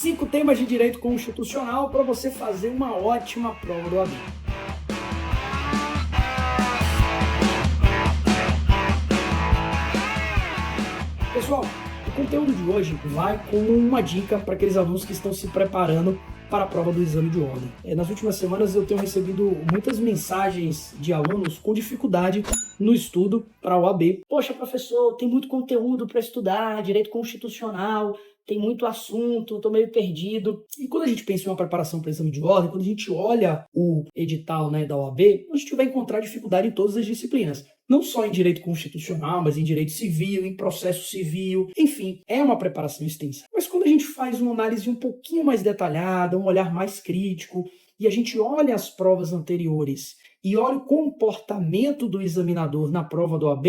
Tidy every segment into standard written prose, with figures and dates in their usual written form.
5 temas de direito constitucional para você fazer uma ótima prova do OAB. Pessoal, o conteúdo de hoje vai como uma dica para aqueles alunos que estão se preparando para a prova do exame de ordem. Nas últimas semanas eu tenho recebido muitas mensagens de alunos com dificuldade no estudo para a OAB. Poxa, professor, tem muito conteúdo para estudar, direito constitucional, tem muito assunto, estou meio perdido. E quando a gente pensa em uma preparação para o exame de ordem, quando a gente olha o edital, da OAB, a gente vai encontrar dificuldade em todas as disciplinas. Não só em direito constitucional, mas em direito civil, em processo civil, enfim, é uma preparação extensa. Mas quando a gente faz uma análise um pouquinho mais detalhada, um olhar mais crítico, e a gente olha as provas anteriores e olha o comportamento do examinador na prova do OAB,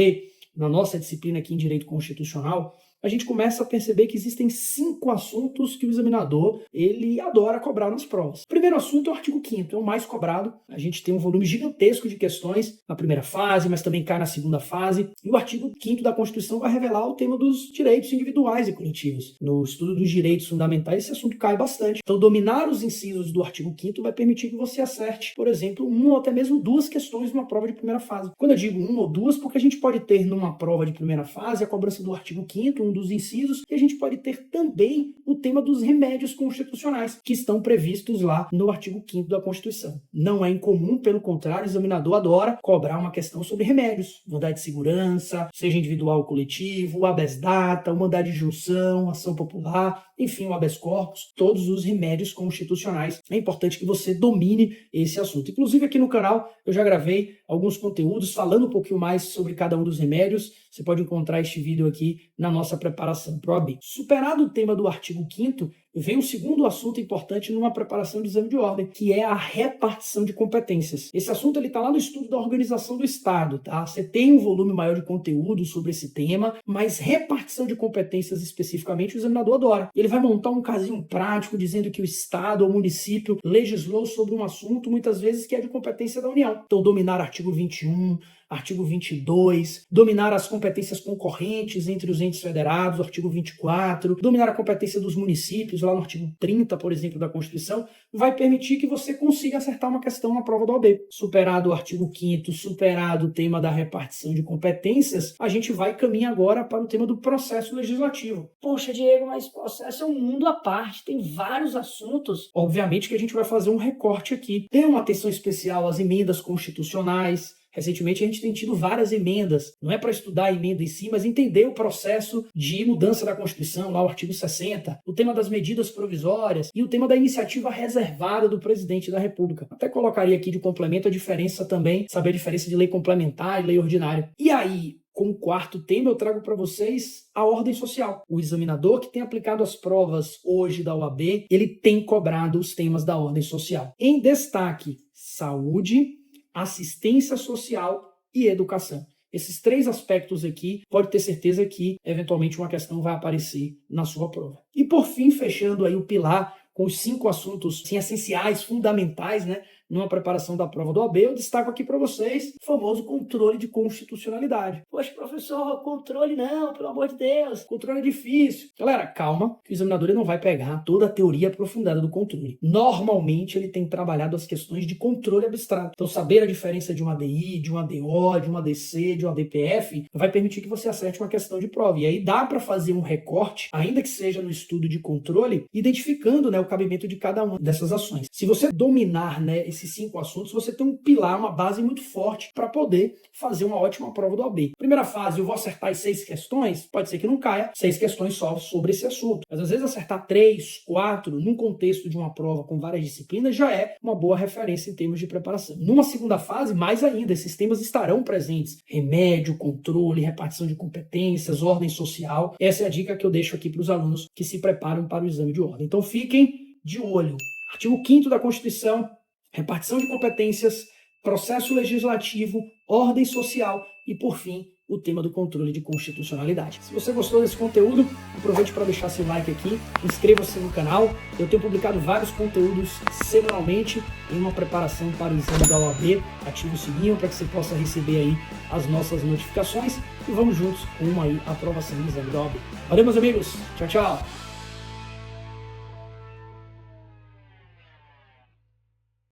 na nossa disciplina aqui em direito constitucional, a gente começa a perceber que existem 5 assuntos que o examinador ele adora cobrar nas provas. O primeiro assunto é o artigo 5º, é o mais cobrado. A gente tem um volume gigantesco de questões na primeira fase, mas também cai na segunda fase. E o artigo 5º da Constituição vai revelar o tema dos direitos individuais e coletivos. No estudo dos direitos fundamentais, esse assunto cai bastante. Então, dominar os incisos do artigo 5º vai permitir que você acerte, por exemplo, 1 ou até mesmo 2 questões numa prova de primeira fase. Quando eu digo 1 ou 2, porque a gente pode ter numa prova de primeira fase a cobrança do artigo 5º, dos incisos, e a gente pode ter também o tema dos remédios constitucionais, que estão previstos lá no artigo 5º da Constituição. Não é incomum, pelo contrário, o examinador adora cobrar uma questão sobre remédios, mandado de segurança, seja individual ou coletivo, o habeas data, o mandado de injunção, ação popular, enfim, o habeas corpus, todos os remédios constitucionais. É importante que você domine esse assunto. Inclusive aqui no canal eu já gravei alguns conteúdos falando um pouquinho mais sobre cada um dos remédios. Você pode encontrar este vídeo aqui na nossa preparação para o OAB. Superado o tema do artigo 5º, vem um segundo assunto importante numa preparação de exame de ordem, que é a repartição de competências. Esse assunto está lá no estudo da organização do Estado, tá? Você tem um volume maior de conteúdo sobre esse tema, mas repartição de competências especificamente o examinador adora. Ele vai montar um casinho prático dizendo que o Estado ou município legislou sobre um assunto, muitas vezes que é de competência da União. Então, dominar artigo 21, artigo 22, dominar as competências concorrentes entre os entes federados, artigo 24, dominar a competência dos municípios, lá no artigo 30, por exemplo, da Constituição, vai permitir que você consiga acertar uma questão na prova do OAB. Superado o artigo 5º, superado o tema da repartição de competências, a gente vai caminhar agora para o tema do processo legislativo. Poxa, Diego, mas processo é um mundo à parte, tem vários assuntos. Obviamente que a gente vai fazer um recorte aqui. Tem uma atenção especial às emendas constitucionais. Recentemente a gente tem tido várias emendas, não é para estudar a emenda em si, mas entender o processo de mudança da Constituição, lá o artigo 60, o tema das medidas provisórias e o tema da iniciativa reservada do presidente da República. Até colocaria aqui de complemento a diferença também, saber a diferença de lei complementar e lei ordinária. E aí, como quarto tema, eu trago para vocês a ordem social. O examinador que tem aplicado as provas hoje da OAB, ele tem cobrado os temas da ordem social. Em destaque, saúde, assistência social e educação. Esses 3 aspectos aqui, pode ter certeza que, eventualmente, uma questão vai aparecer na sua prova. E, por fim, fechando aí o pilar com os 5 assuntos essenciais, fundamentais, numa preparação da prova do OAB, eu destaco aqui para vocês o famoso controle de constitucionalidade. Poxa, professor, controle não, pelo amor de Deus, controle é difícil. Galera, calma, que o examinador ele não vai pegar toda a teoria aprofundada do controle. Normalmente ele tem trabalhado as questões de controle abstrato. Então saber a diferença de uma ADI, de uma ADO, de uma ADC, de uma ADPF, vai permitir que você acerte uma questão de prova. E aí dá para fazer um recorte, ainda que seja no estudo de controle, identificando o cabimento de cada uma dessas ações. Se você dominar esses 5 assuntos, você tem um pilar, uma base muito forte para poder fazer uma ótima prova do OAB. Primeira fase, eu vou acertar as 6 questões, pode ser que não caia 6 questões só sobre esse assunto. Mas às vezes acertar 3, 4, num contexto de uma prova com várias disciplinas, já é uma boa referência em termos de preparação. Numa segunda fase, mais ainda, esses temas estarão presentes. Remédio, controle, repartição de competências, ordem social. Essa é a dica que eu deixo aqui para os alunos que se preparam para o exame de ordem. Então fiquem de olho. Artigo 5º da Constituição, repartição de competências, processo legislativo, ordem social e, por fim, o tema do controle de constitucionalidade. Se você gostou desse conteúdo, aproveite para deixar seu like aqui, inscreva-se no canal. Eu tenho publicado vários conteúdos semanalmente em uma preparação para o exame da OAB. Ative o sininho para que você possa receber aí as nossas notificações e vamos juntos com a aprovação do exame da OAB. Valeu, meus amigos. Tchau, tchau.